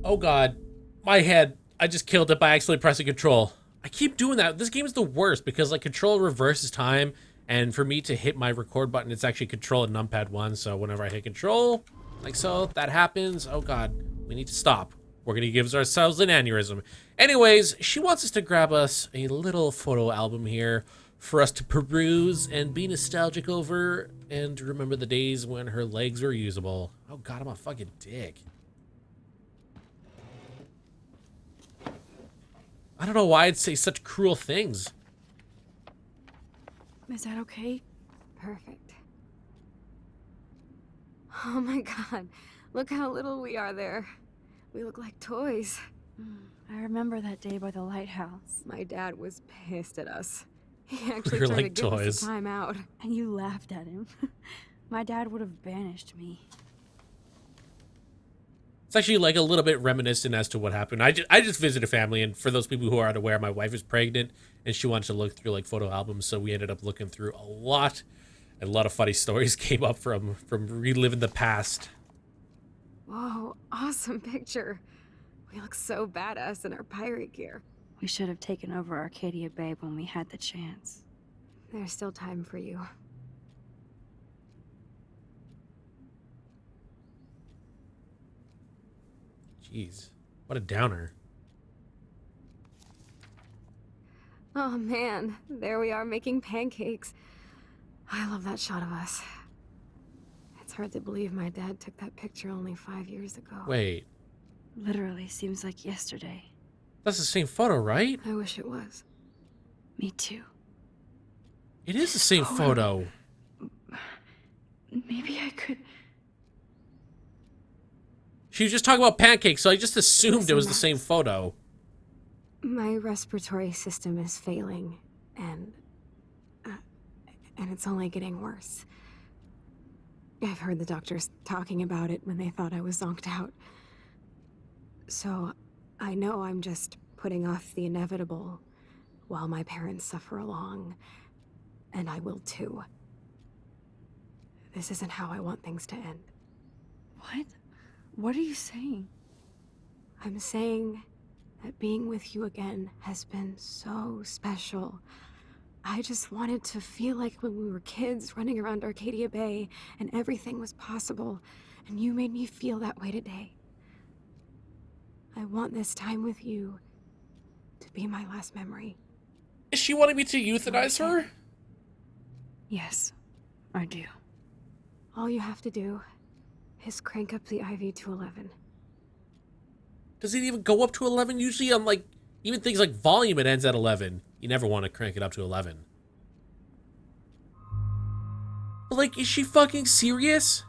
Oh god. My head. I just killed it by accidentally pressing control. I keep doing that. This game is the worst because like control reverses time, and for me to hit my record button, it's actually control and numpad 1, so whenever I hit control, like so, that happens. Oh god. We need to stop. We're gonna give ourselves an aneurysm. Anyways, she wants us to grab us a little photo album here for us to peruse and be nostalgic over and remember the days when her legs were usable. Oh god, I'm a fucking dick. I don't know why I'd say such cruel things. Is that okay? Perfect. Oh my god, look how little we are there. We look like toys. I remember that day by the lighthouse. My dad was pissed at us. He actually We're tried to like give us toys. a time out. And you laughed at him. My dad would have banished me. It's actually like a little bit reminiscent as to what happened. I just visited family, and for those people who are unaware, my wife is pregnant, and she wanted to look through like photo albums, so we ended up looking through a lot, and a lot of funny stories came up from reliving the past. Whoa, awesome picture. We look so badass in our pirate gear. We should have taken over Arcadia Bay when we had the chance. There's still time for you. Jeez, what a downer. Oh man, there we are making pancakes. I love that shot of us. It's hard to believe my dad took that picture only 5 years ago. Wait, Literally seems like yesterday. that's the same photo, right? I wish it was. Me too. It is the same photo. Maybe I could... She was just talking about pancakes, so I just assumed Listen, it was the Max. same photo. My respiratory system is failing, and it's only getting worse. I've heard the doctors talking about it when they thought I was zonked out. So, I know I'm just putting off the inevitable while my parents suffer along, and I will too. This isn't how I want things to end. What? What are you saying? I'm saying that being with you again has been so special. I just wanted to feel like when we were kids running around Arcadia Bay and everything was possible, and you made me feel that way today. I want this time with you to be my last memory. Is she wanting me to euthanize her? Yes, I do. All you have to do is crank up the IV to 11. Does it even go up to 11? Usually on like, even things like volume, it ends at 11. You never want to crank it up to 11. But like, is she fucking serious?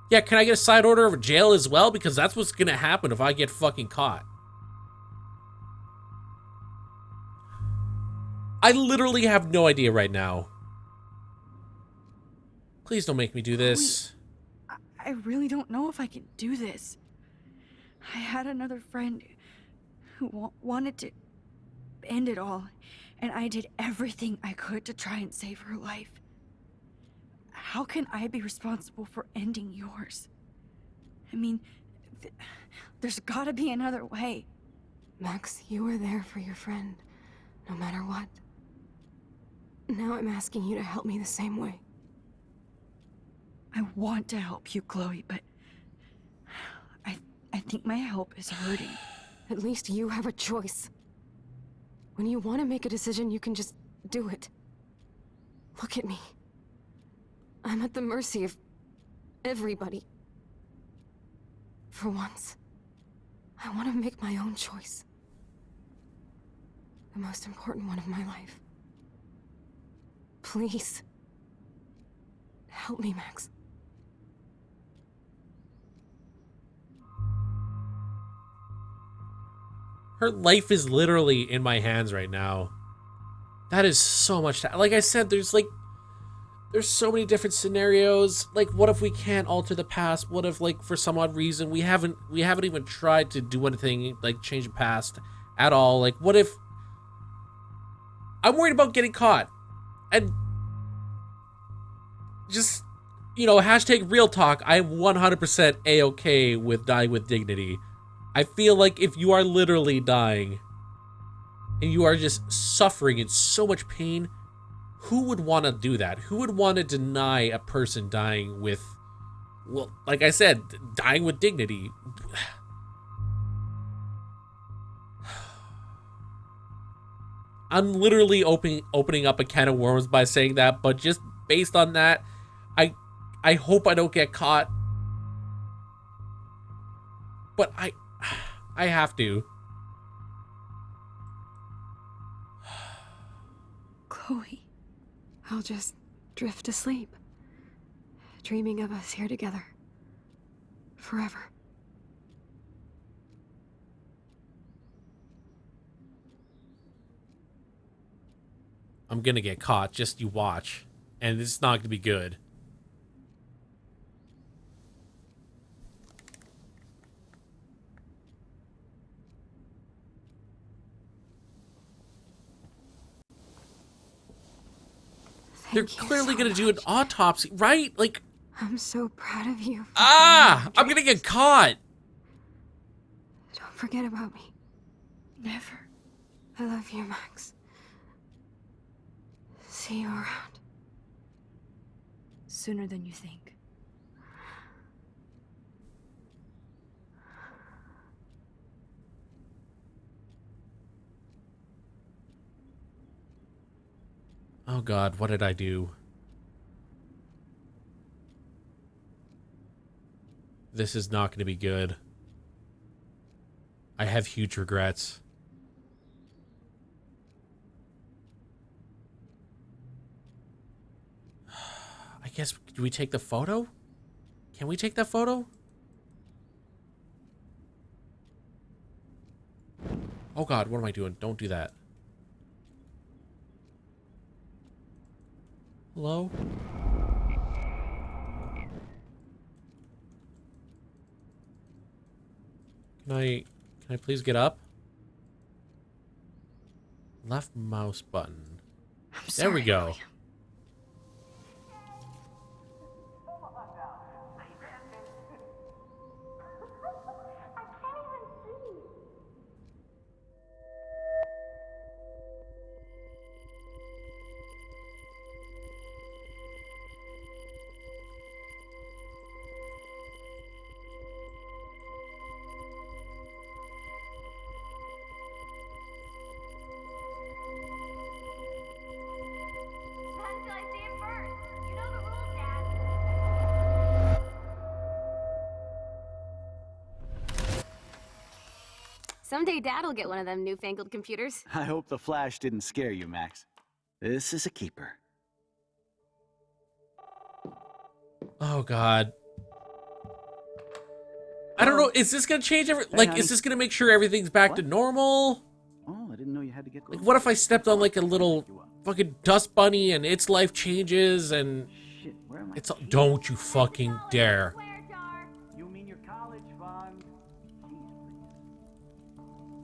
Yeah, can I get a side order of jail as well? Because that's what's gonna happen if I get fucking caught. I literally have no idea right now. Please don't make me do this. I really don't know if I can do this. I had another friend who wanted to end it all, and I did everything I could to try and save her life. How can I be responsible for ending yours? I mean, there's gotta be another way. Max, you were there for your friend, no matter what. Now I'm asking you to help me the same way. I want to help you, Chloe, but I think my help is hurting. At least you have a choice. When you want to make a decision, you can just do it. Look at me. I'm at the mercy of everybody. For once, I want to make my own choice. The most important one of my life. Please. Help me, Max. Her life is literally in my hands right now. That is so much time. Like I said, there's so many different scenarios. Like, what if we can't alter the past? What if, like, for some odd reason we haven't even tried to do anything like change the past at all? Like, what if I'm worried about getting caught? And just, you know, hashtag real talk, I'm 100% A-okay with dying with dignity. I feel like if you are literally dying and you are just suffering in so much pain, who would want to do that? Who would want to deny a person dying with, well, like I said, dying with dignity? I'm literally opening up a can of worms by saying that, but just based on that, I hope I don't get caught. But I have to. Chloe. I'll just drift asleep, dreaming of us here together. Forever. I'm gonna get caught, just you watch. And it's not gonna be good. They're Thank you clearly so gonna do an much. autopsy, right? Like, I'm so proud of you. I'm gonna get caught. Don't forget about me. Never. I love you, Max. See you around. Sooner than you think. Oh God, what did I do? This is not gonna be good. I have huge regrets. I guess, do we take the photo? Can we take that photo? Oh God, what am I doing? Don't do that. Hello? Can I please get up? Left mouse button. I'm There we sorry, go. William. Not until I see it first. You know the rules, Dad. Someday Dad'll get one of them newfangled computers. I hope the flash didn't scare you, Max. This is a keeper. Oh God. I don't know. Is this gonna change honey. is this gonna make sure everything's back to What? Oh, normal? I didn't know you had to get Like, close. what if I stepped on like a little You up. fucking dust bunny and its life changes and Shit, where am I? it's don't you fucking dare. Swear jar. You mean your college fund?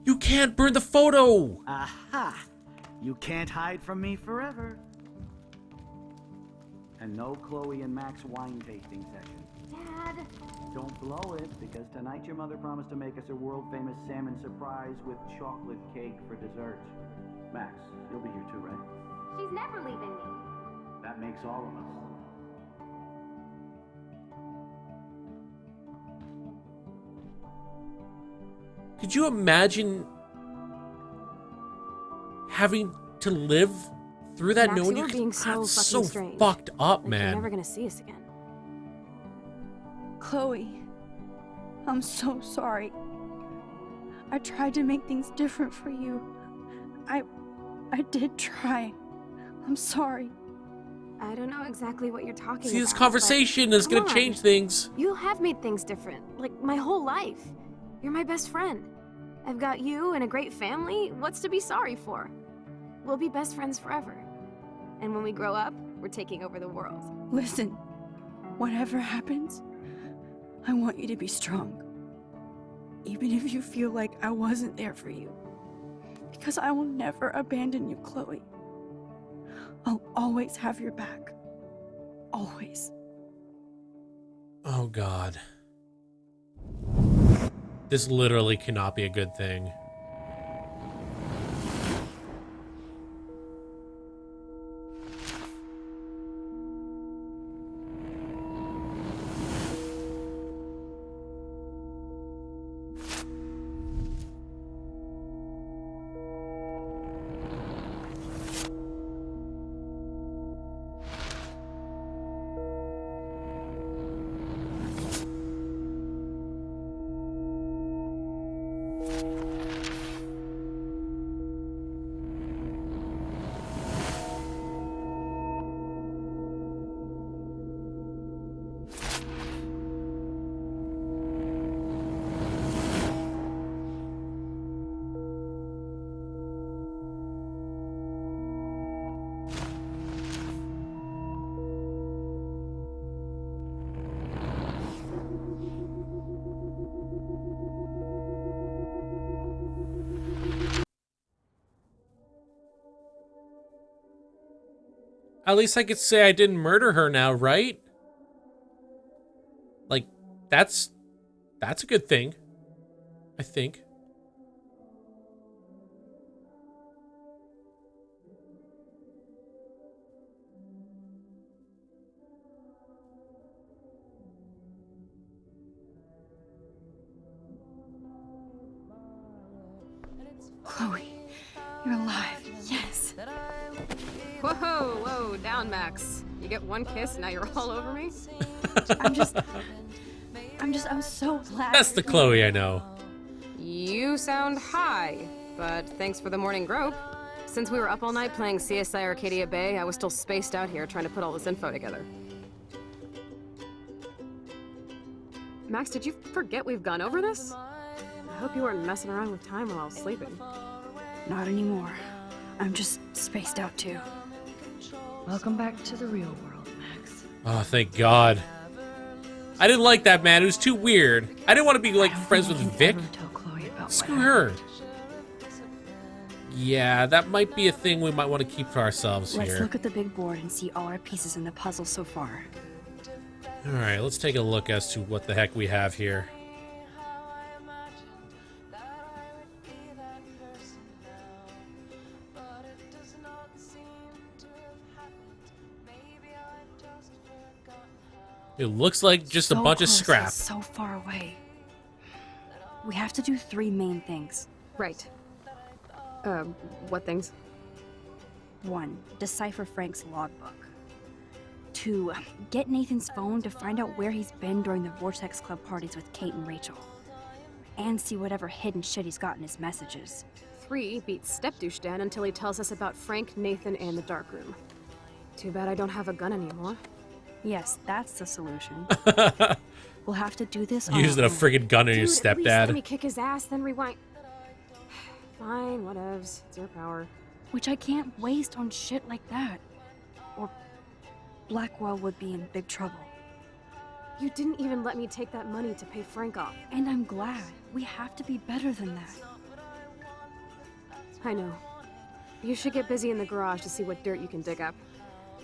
You can't burn the photo. Aha! You can't hide from me forever. And no Chloe and Max wine tasting session. Dad. Don't blow it, because tonight your mother promised to make us a world-famous salmon surprise with chocolate cake for dessert. Max, you'll be here too, right? She's never leaving me. That makes all of us. Could you imagine having to live through that Max, knowing you you were could- being so That's fucking so strange. fucked up, Like, man. you're never gonna see us again. Chloe, I'm so sorry. I tried to make things different for you. I did try. I'm sorry. I don't know exactly what you're talking See, about. this conversation is come gonna on. change things. You have made things different, like my whole life. You're my best friend. I've got you and a great family. What's to be sorry for? We'll be best friends forever. And when we grow up, we're taking over the world. Listen, whatever happens, I want you to be strong. Even if you feel like I wasn't there for you. Because I will never abandon you, Chloe. I'll always have your back. Always. Oh God. This literally cannot be a good thing. At least I could say I didn't murder her now, right? Like, that's a good thing, I think. Chloe, you're alive. Yes. Whoa, whoa, down, Max. You get one kiss, now you're all over me? I'm so glad. That's the Chloe I know. You sound high, but thanks for the morning grope. Since we were up all night playing CSI Arcadia Bay, I was still spaced out here trying to put all this info together. Max, did you forget we've gone over this? I hope you weren't messing around with time while I was sleeping. Not anymore. I'm just spaced out too. Welcome back to the real world, Max. Oh, thank God. I didn't like that, man. It was too weird. I didn't want to be like friends with Vic. Tell Chloe about Screw what her. Yeah, that might be a thing we might want to keep to ourselves Let's here. look at the big board and see all our pieces in the puzzle so far. All right, let's take a look as to what the heck we have here. It looks like just a So bunch of close, scrap. yet so far away. We have to do 3 main things. Right. What things? 1. Decipher Frank's logbook. 2. Get Nathan's phone to find out where he's been during the Vortex Club parties with Kate and Rachel. And see whatever hidden shit he's got in his messages. 3, beat Step-Douche Dan until he tells us about Frank, Nathan, and the darkroom. Too bad I don't have a gun anymore. Yes, that's the solution. We'll have to do this on Using our a own. friggin' gun on your Dude, at least let me stepdad. kick his ass, then rewind. Fine, whatevs. It's your power. Which I can't waste on shit like that. Or Blackwell would be in big trouble. You didn't even let me take that money to pay Frank off. And I'm glad. We have to be better than that. I know. You should get busy in the garage to see what dirt you can dig up.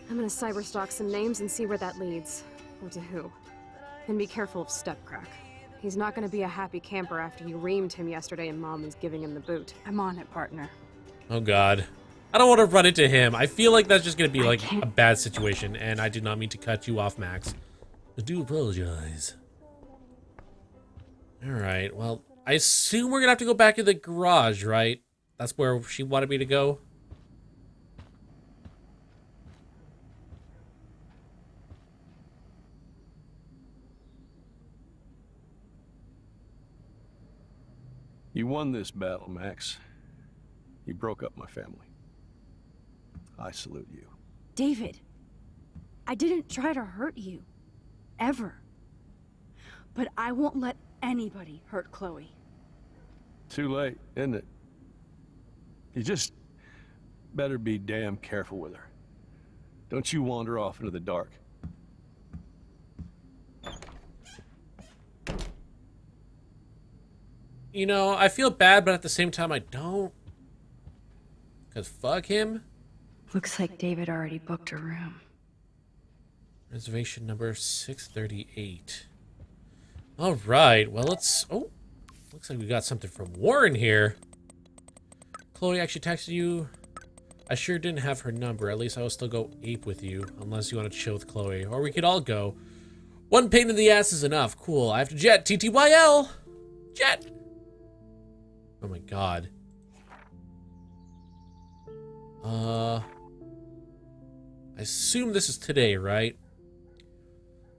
I'm gonna cyberstalk some names and see where that leads. Or to who. And be careful of Stepcrack. He's not gonna be a happy camper after you reamed him yesterday and Mom was giving him the boot. I'm on it, partner. Oh God. I don't want to run into him. I feel like that's just going to be I like can't- a bad situation, and I did not mean to cut you off, Max. I do apologize. Alright, well, I assume we're going to have to go back to the garage, right? That's where she wanted me to go? You won this battle, Max. You broke up my family. I salute you. David, I didn't try to hurt you. Ever. But I won't let anybody hurt Chloe. Too late, isn't it? You just better be damn careful with her. Don't you wander off into the dark. You know, I feel bad, but at the same time, I don't. Because fuck him. Looks like David already booked a room. Reservation number 638. All right, well, let's... Oh, Looks like we got something from Warren here. Chloe actually texted you. I sure didn't have her number. At least I will still go ape with you, unless you want to chill with Chloe. Or we could all go. One pain in the ass is enough. Cool. I have to jet. TTYL. Jet. Oh my god. I assume this is today, right?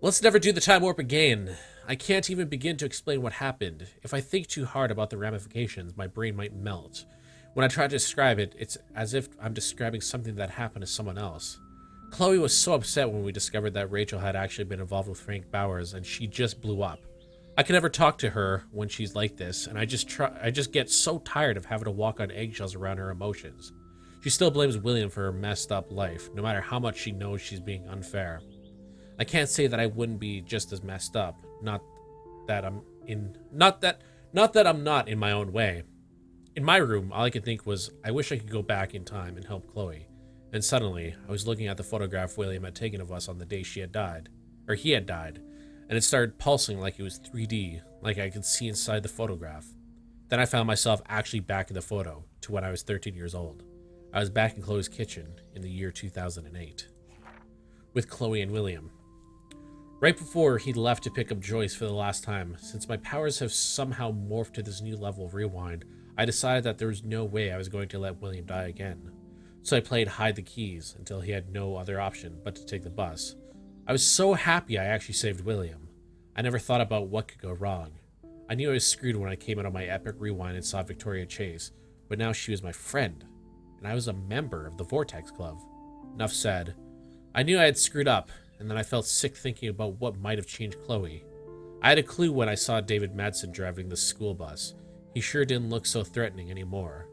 Let's never do the time warp again. I can't even begin to explain what happened. If I think too hard about the ramifications, my brain might melt. When I try to describe it, it's as if I'm describing something that happened to someone else. Chloe was so upset when we discovered that Rachel had actually been involved with Frank Bowers, and she just blew up. I can never talk to her when she's like this, and I just get so tired of having to walk on eggshells around her emotions. She still blames William for her messed up life, no matter how much she knows she's being unfair. I can't say that I wouldn't be just as messed up, not that I'm not in my own way. In my room, all I could think was, I wish I could go back in time and help Chloe. And suddenly, I was looking at the photograph William had taken of us on the day he had died, and it started pulsing like it was 3D, like I could see inside the photograph. Then I found myself actually back in the photo, to when I was 13 years old. I was back in Chloe's kitchen in the year 2008, with Chloe and William. Right before he left to pick up Joyce for the last time, since my powers have somehow morphed to this new level of rewind, I decided that there was no way I was going to let William die again. So I played hide the keys until he had no other option but to take the bus. I was so happy I actually saved William. I never thought about what could go wrong. I knew I was screwed when I came out of my epic rewind and saw Victoria Chase, but now she was my friend, and I was a member of the Vortex Club. Enough said. I knew I had screwed up, and then I felt sick thinking about what might have changed Chloe. I had a clue when I saw David Madsen driving the school bus. He sure didn't look so threatening anymore.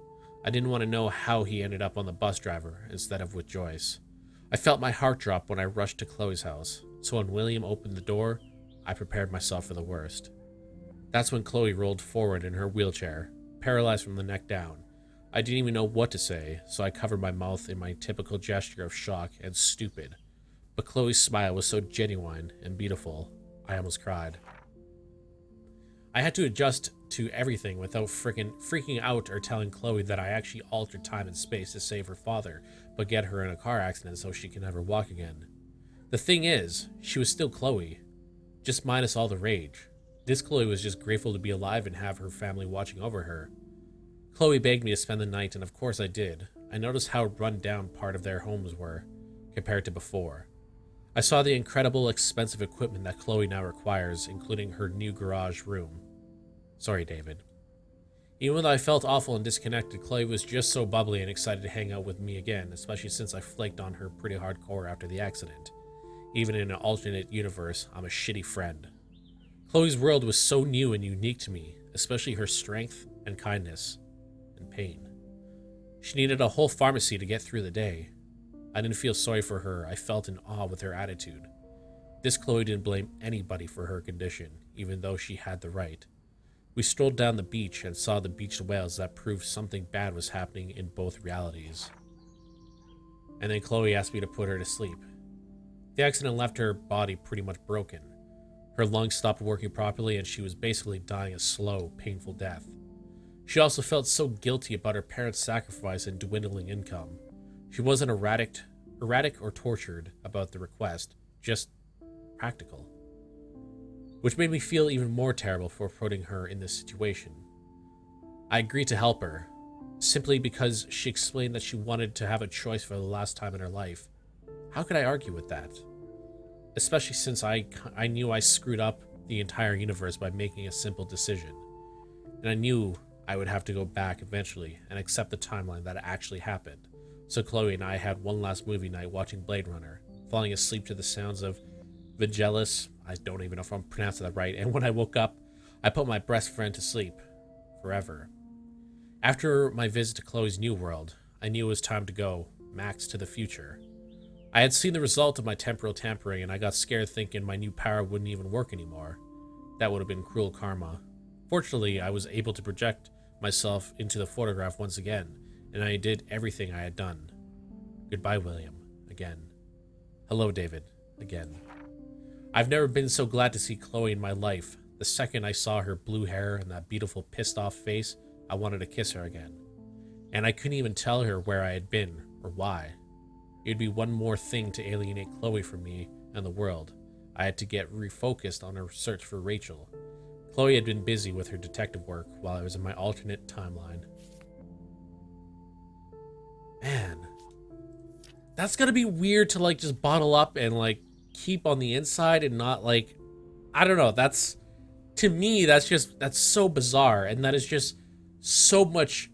I didn't want to know how he ended up on the bus driver instead of with Joyce. I felt my heart drop when I rushed to Chloe's house, so when William opened the door, I prepared myself for the worst. That's when Chloe rolled forward in her wheelchair, paralyzed from the neck down. I didn't even know what to say, so I covered my mouth in my typical gesture of shock and stupid. But Chloe's smile was so genuine and beautiful, I almost cried. I had to adjust to everything without freaking out or telling Chloe that I actually altered time and space to save her father, but get her in a car accident so she can never walk again. The thing is, she was still Chloe, just minus all the rage. This Chloe was just grateful to be alive and have her family watching over her. Chloe begged me to spend the night, and of course I did. I noticed how run down part of their homes were, compared to before. I saw the incredible expensive equipment that Chloe now requires, including her new garage room. Sorry, David. Even though I felt awful and disconnected, Chloe was just so bubbly and excited to hang out with me again, especially since I flaked on her pretty hardcore after the accident. Even in an alternate universe, I'm a shitty friend. Chloe's world was so new and unique to me, especially her strength and kindness and pain. She needed a whole pharmacy to get through the day. I didn't feel sorry for her. I felt in awe with her attitude. This Chloe didn't blame anybody for her condition, even though she had the right. We strolled down the beach and saw the beached whales that proved something bad was happening in both realities. And then Chloe asked me to put her to sleep. The accident left her body pretty much broken. Her lungs stopped working properly and she was basically dying a slow, painful death. She also felt so guilty about her parents' sacrifice and dwindling income. She wasn't erratic or tortured about the request, just practical. Which made me feel even more terrible for putting her in this situation. I agreed to help her, simply because she explained that she wanted to have a choice for the last time in her life. How could I argue with that? Especially since I knew I screwed up the entire universe by making a simple decision. And I knew I would have to go back eventually and accept the timeline that actually happened. So Chloe and I had one last movie night watching Blade Runner, falling asleep to the sounds of Vangelis. I don't even know if I'm pronouncing that right. And when I woke up, I put my best friend to sleep. Forever. After my visit to Chloe's new world, I knew it was time to go, Max, to the future. I had seen the result of my temporal tampering and I got scared thinking my new power wouldn't even work anymore. That would have been cruel karma. Fortunately, I was able to project myself into the photograph once again, and I did everything I had done. Goodbye, William, again. Hello, David, again. I've never been so glad to see Chloe in my life. The second I saw her blue hair and that beautiful pissed off face, I wanted to kiss her again. And I couldn't even tell her where I had been or why. It'd be one more thing to alienate Chloe from me and the world. I had to get refocused on her search for Rachel. Chloe had been busy with her detective work while I was in my alternate timeline. Man, that's gonna be weird to like just bottle up and like keep on the inside and not like, I don't know, that's, to me, that's so bizarre, and that is just so much,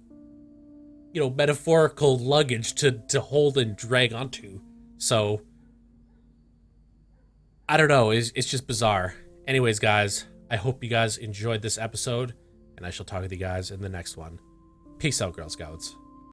you know, metaphorical luggage to hold and drag onto. So I don't know, it's just bizarre. Anyways, guys, I hope you guys enjoyed this episode, and I shall talk with you guys in the next one. Peace out, Girl Scouts.